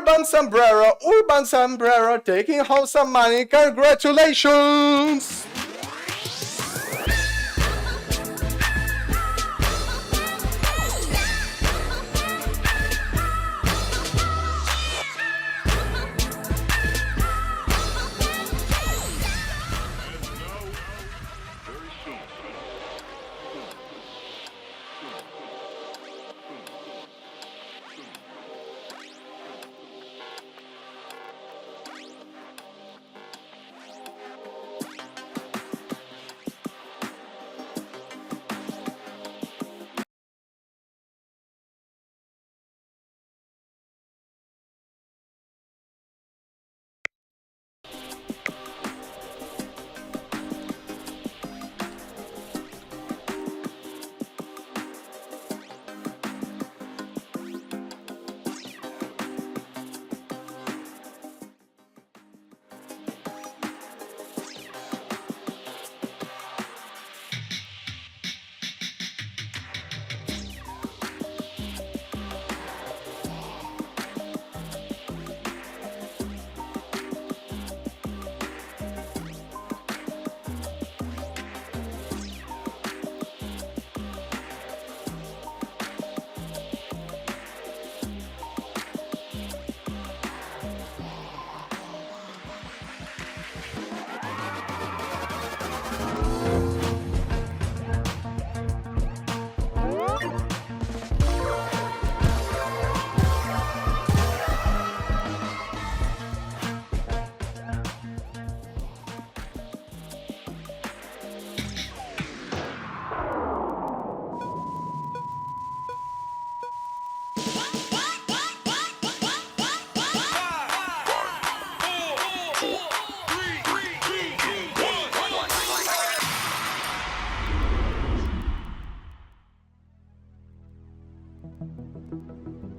Urban Sombrero taking home some money. Congratulations!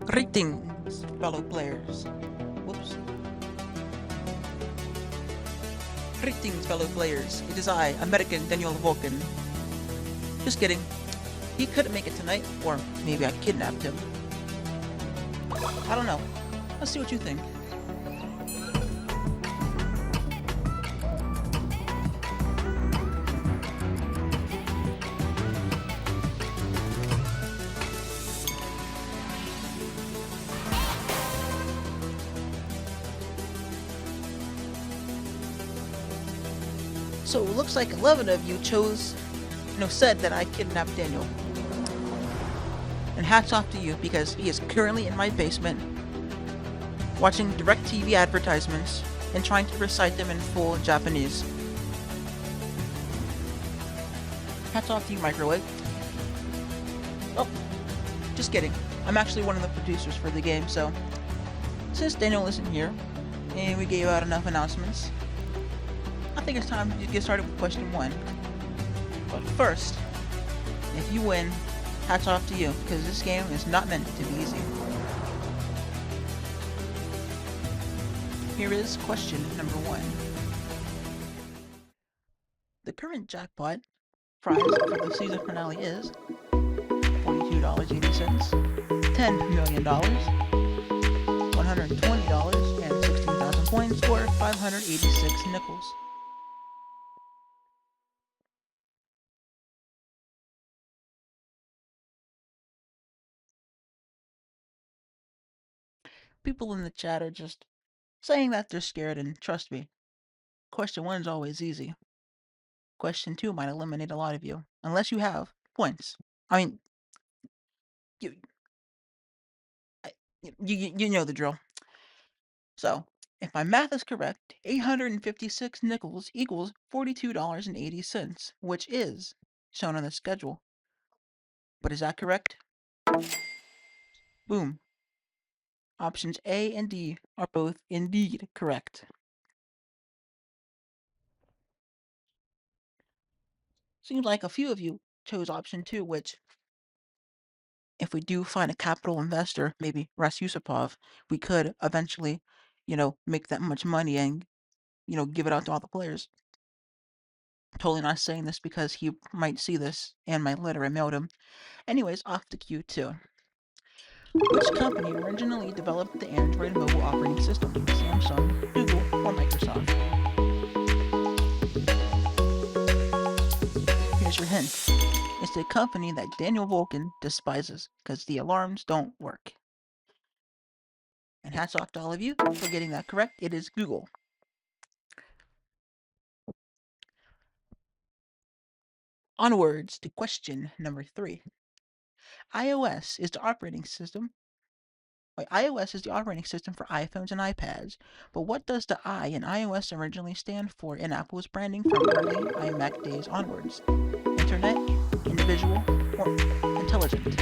Greetings, fellow players. Whoops. Greetings, fellow players. It is I, American Daniel Vulcan. Just kidding. He couldn't make it tonight, or maybe I kidnapped him. I don't know. Let's see what you think. So it looks like 11 of you said that I kidnapped Daniel. And hats off to you, because he is currently in my basement, watching DirecTV advertisements and trying to recite them in full Japanese. Hats off to you, Microwave. Oh, just kidding. I'm actually one of the producers for the game, so since Daniel isn't here, and we gave out enough announcements, I think it's time to get started with question 1. But first, if you win, hats off to you, because this game is not meant to be easy. Here is question number 1. The current jackpot prize for the season finale is $42.80, $10 million, $120, and 16,000 coins, or 586 nickels. People in the chat are just saying that they're scared, and trust me, question 1 is always easy. Question 2 might eliminate a lot of you, unless you have points. I mean, you know the drill. So, if my math is correct, 856 nickels equals $42.80, which is shown on the schedule. But is that correct? Boom. Options A and D are both indeed correct. Seems like a few of you chose option 2, which, if we do find a capital investor, maybe Ras Yusupov, we could eventually, make that much money and, give it out to all the players. Totally not saying this because he might see this and my letter I mailed him. Anyways, off to Q2. Which company originally developed the Android mobile operating operating system, Samsung, Google, or Microsoft? Here's your hint. It's the company that Daniel Vulcan despises because the alarms don't work. And hats off to all of you for getting that correct. It is Google. Onwards to question number 3. iOS is the operating system for iPhones and iPads, but what does the I in iOS originally stand for in Apple's branding from early iMac days onwards? Internet, individual, or intelligent?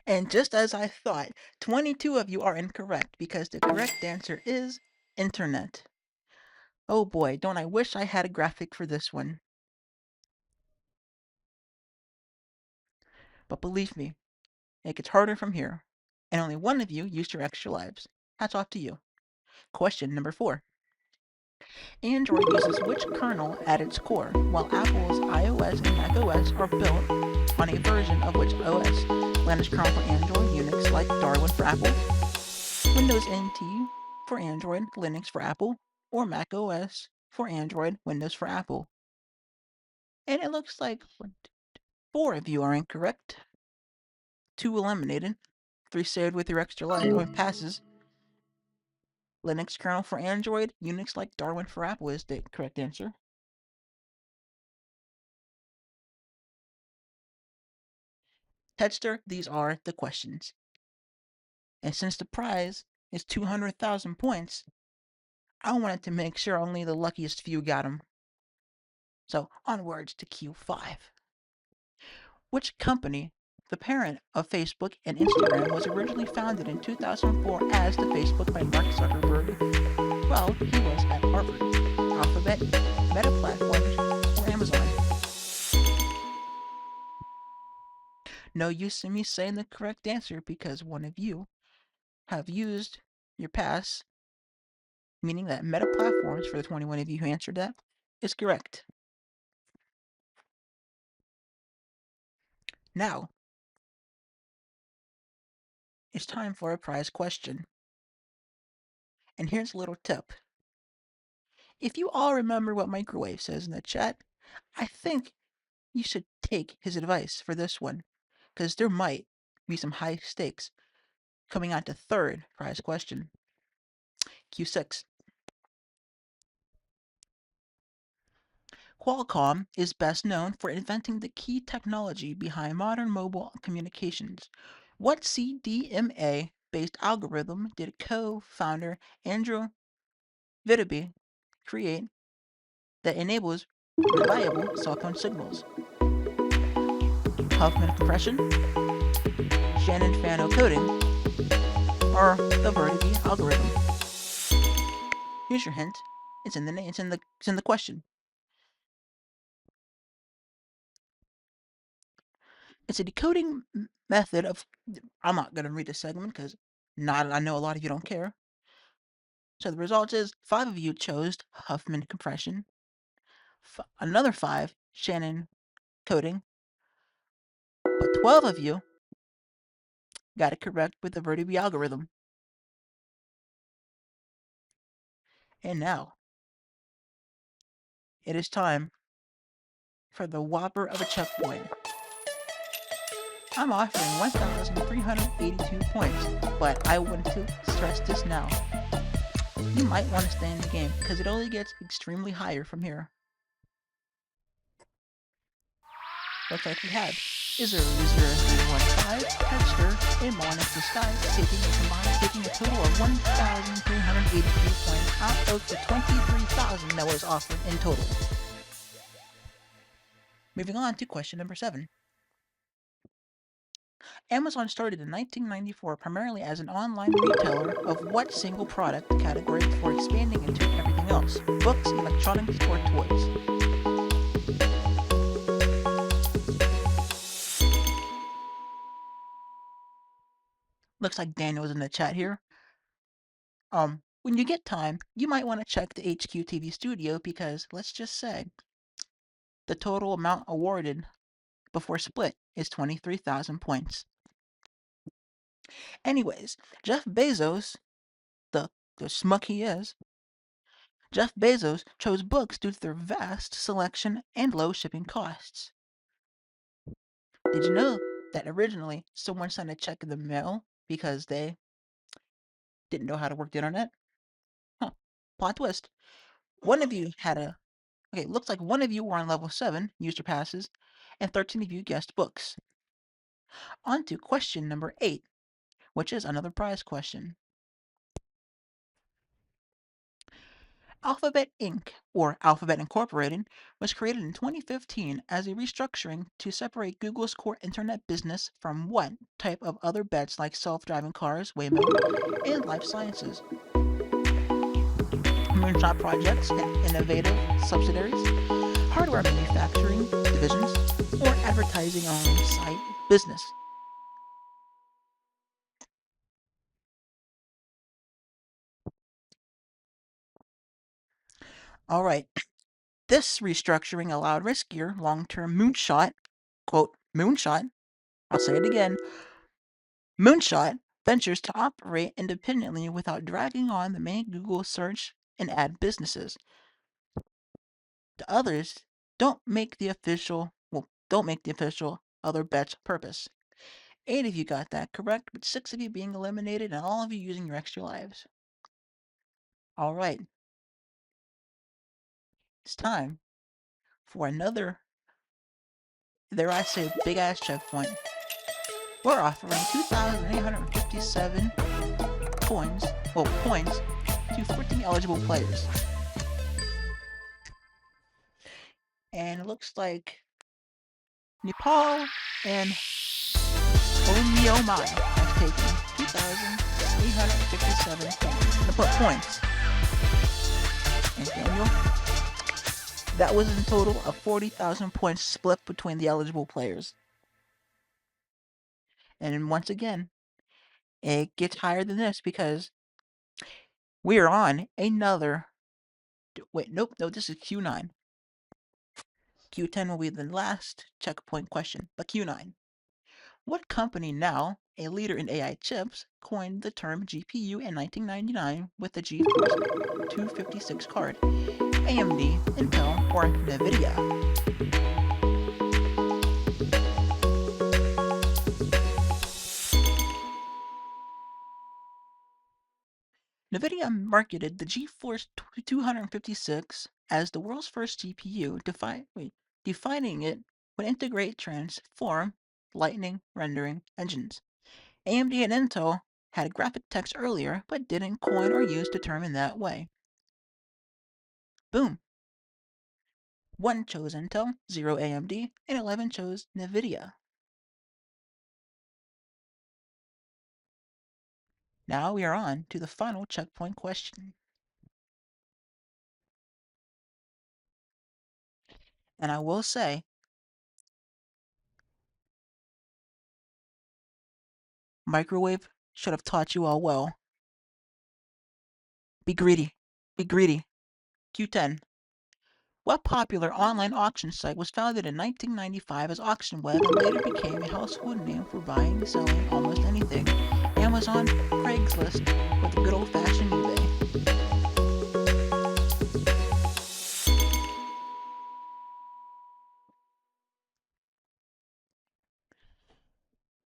And just as I thought, 22 of you are incorrect because the correct answer is internet. Oh boy, don't I wish I had a graphic for this one. But believe me, it gets harder from here. And only one of you used your extra lives. Hats off to you. Question number 4. Android uses which kernel at its core, while Apple's iOS and macOS are built on a version of which OS? Linux kernel for Android, Unix like Darwin for Apple, Windows NT for Android, Linux for Apple, or macOS for Android, Windows for Apple. And it looks like 4 of you are incorrect. 2 eliminated. 3 saved with your extra life or passes. Linux kernel for Android, Unix like Darwin for Apple is the correct answer. Tedster, these are the questions. And since the prize is 200,000 points, I wanted to make sure only the luckiest few got them. So onwards to Q5. Which company, the parent of Facebook and Instagram, was originally founded in 2004 as the Facebook by Mark Zuckerberg while he was at Harvard? Alphabet, Meta Platforms, or Amazon? No use in me saying the correct answer because one of you have used your pass, meaning that Meta Platforms, for the 21 of you who answered that, is correct. Now, it's time for a prize question. And here's a little tip. If you all remember what Microwave says in the chat, I think you should take his advice for this one, because there might be some high stakes coming on to third prize question. Q6. Qualcomm is best known for inventing the key technology behind modern mobile communications. What CDMA-based algorithm did co-founder Andrew Viterbi create that enables reliable cell phone signals? Huffman compression, Shannon-Fano coding, or the Viterbi algorithm? Here's your hint. It's in the name. It's in the question. It's a decoding method of. I'm not gonna read this segment because I know a lot of you don't care. So the result is 5 of you chose Huffman compression. Another 5 Shannon coding, but 12 of you got it correct with the Viterbi algorithm. And now it is time for the whopper of a checkpoint. I'm offering 1,382 points, but I want to stress this now. You might want to stay in the game because it only gets extremely higher from here. Looks like we have 00315, Texter, and Monix Disguise, taking a total of 1,383 points out of the 23,000 that was offered in total. Moving on to question number 7. Amazon started in 1994 primarily as an online retailer of what single product category before expanding into everything else? Books, electronics, or toys? Looks like Daniel was in the chat here. When you get time, you might want to check the HQTV studio because let's just say the total amount awarded before split is 23,000 points. Anyways, Jeff Bezos, the, the schmuck he is, Jeff Bezos chose books due to their vast selection and low shipping costs. Did you know that originally someone sent a check in the mail because they didn't know how to work the internet? Huh. Plot twist. One of you had a. Okay, looks like one of you were on level 7, used your passes, and 13 of you guessed books. On to question number 8, which is another prize question. Alphabet Inc., or Alphabet Incorporated, was created in 2015 as a restructuring to separate Google's core internet business from what type of other bets like self-driving cars, Waymo, and life sciences. Moonshot projects and innovative subsidiaries, hardware manufacturing divisions, or advertising on site business. All right, this restructuring allowed riskier long-term moonshot, quote, moonshot, I'll say it again, moonshot ventures to operate independently without dragging on the main Google search and ad businesses. The others don't make the official other bets purpose. 8 of you got that correct, with 6 of you being eliminated and all of you using your extra lives. All right, it's time for another, dare I say, big ass checkpoint. We're offering 2,857 points to 14 eligible players. And it looks like Nepal and Omiomai have taken 2,857 points. And Daniel, that was in total of 40,000 points split between the eligible players. And once again, it gets higher than this because we are on another. Wait, nope, no, this is Q9. Q10 will be the last checkpoint question, but Q9. What company, now a leader in AI chips, coined the term GPU in 1999 with the GeForce 256 card? AMD, Intel, or NVIDIA? NVIDIA marketed the GeForce 256 as the world's first GPU, defining it would integrate transform lightning rendering engines. AMD and Intel had graphic text earlier, but didn't coin or use the term in that way. Boom. 1 chose Intel, 0 AMD, and 11 chose NVIDIA. Now we are on to the final checkpoint question. And I will say, microwave should have taught you all well. Be greedy. Be greedy. Q10. What popular online auction site was founded in 1995 as AuctionWeb and later became a household name for buying and selling almost anything? Amazon, Craigslist, or the good old-fashioned eBay?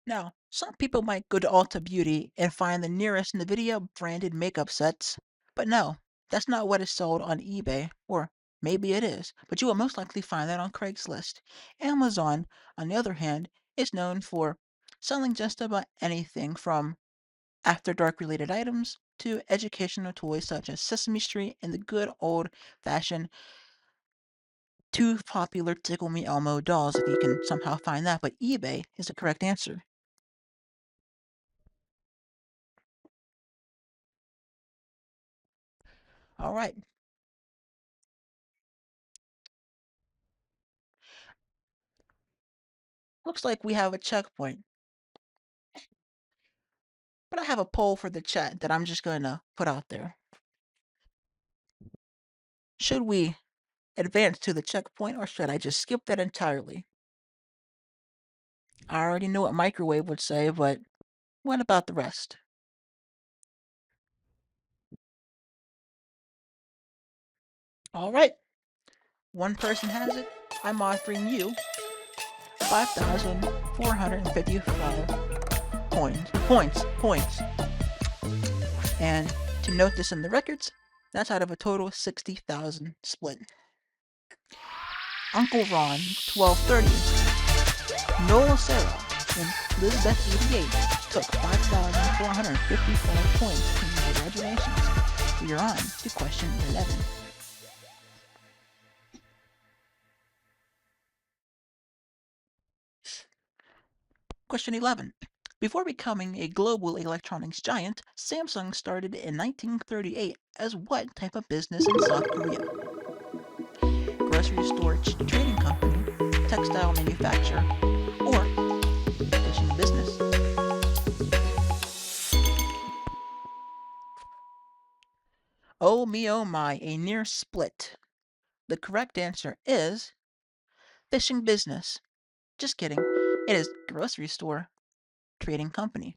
Now, some people might go to Ulta Beauty and find the nearest NVIDIA branded makeup sets, but no, that's not what is sold on eBay, or maybe it is, but you will most likely find that on Craigslist. Amazon, on the other hand, is known for selling just about anything from after dark related items to educational toys such as Sesame Street and the good old fashioned too popular Tickle Me Elmo dolls if you can somehow find that, but eBay is the correct answer. All right. Looks like we have a checkpoint. But I have a poll for the chat that I'm just going to put out there. Should we advance to the checkpoint or should I just skip that entirely? I already know what microwave would say, but what about the rest? All right. One person has it. I'm offering you 5,455 points. And to note this in the records, that's out of a total 60,000 split. Uncle Ron, 1230. Noel Sarah and Elizabeth 88 took 5,455 points. Congratulations. You're on to question 11. Question 11. Before becoming a global electronics giant, Samsung started in 1938 as what type of business in South Korea? Grocery store trading company, textile manufacturer, or fishing business? Oh me oh my, a near split. The correct answer is fishing business. Just kidding. It is grocery store trading company.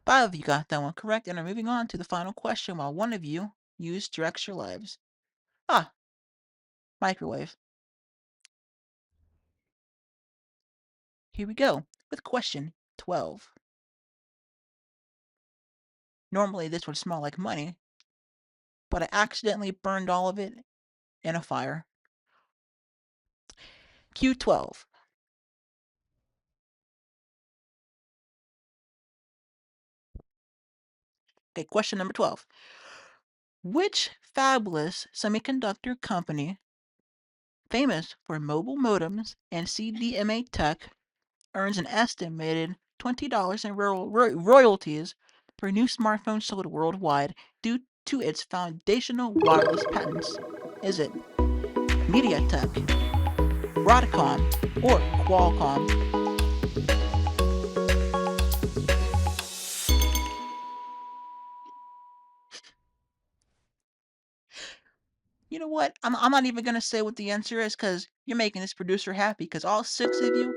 5 of you got that one correct and are moving on to the final question while one of you used your extra lives. Ah, microwave. Here we go with question 12. Normally this would smell like money, but I accidentally burned all of it in a fire. Q12. Okay, question number 12. Which fabulous semiconductor company, famous for mobile modems and CDMA tech, earns an estimated $20 in royalties per new smartphone sold worldwide due to its foundational wireless patents? Is it MediaTek, Broadcom, or Qualcomm? You know what? I'm not even going to say what the answer is because you're making this producer happy because all 6 of you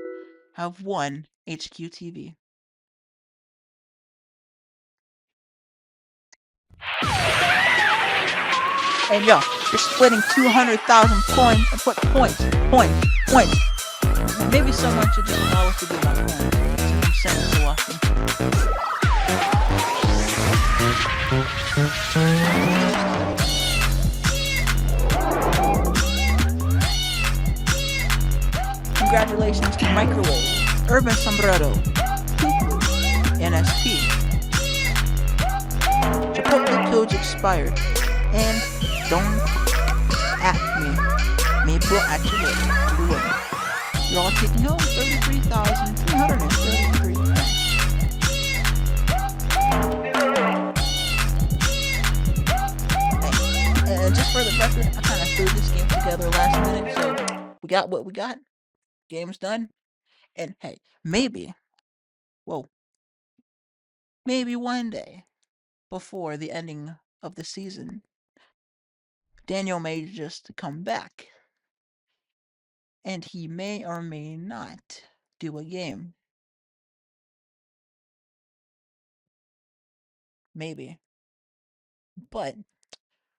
have won HQTV. And yo, you're splitting 200,000 points. Maybe someone should just allow us to do my coins since I'm saying it so often. Congratulations to Microwave, Urban Sombrero, Cuckoo, NSP. Chipotle codes expired, and don't at me. Maybe we'll actually win. You're all taking home 33,333 points. Hey, and just for the record, I kind of threw this game together last minute, so we got what we got. Game's done. And hey, maybe one day before the ending of the season, Daniel may just come back and he may or may not do a game. Maybe. But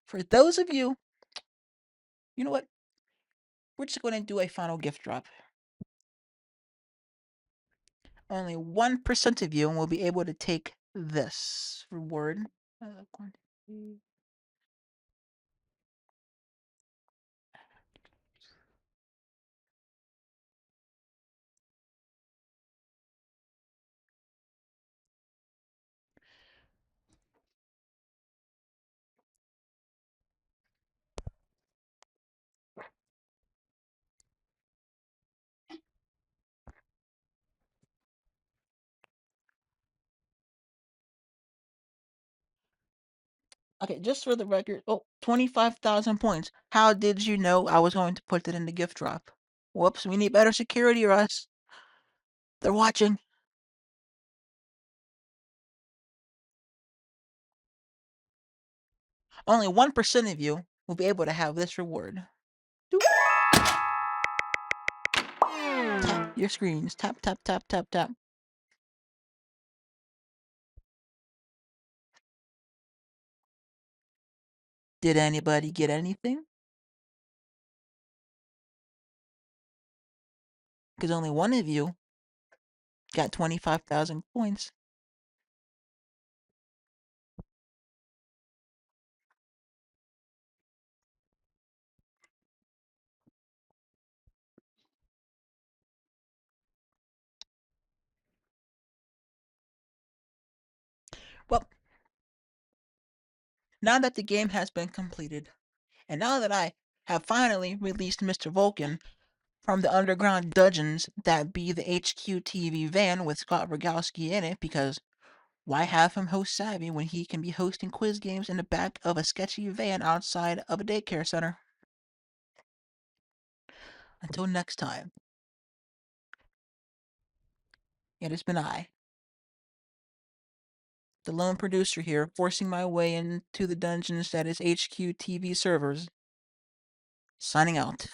for those of you, you know what? We're just going to do a final gift drop. Only 1% of you will be able to take this reward. Okay, just for the record, 25,000 points. How did you know I was going to put it in the gift drop? Whoops, we need better security or else they're watching. Only 1% of you will be able to have this reward. your screens. Tap, tap, tap, tap, tap. Did anybody get anything? Because only one of you got 25,000 points. Well, now that the game has been completed, and now that I have finally released Mr. Vulcan from the underground dungeons that be the HQTV van with Scott Rogowski in it, because why have him host Savvy when he can be hosting quiz games in the back of a sketchy van outside of a daycare center? Until next time, it has been I, the lone producer here, forcing my way into the dungeons that is HQTV servers. Signing out.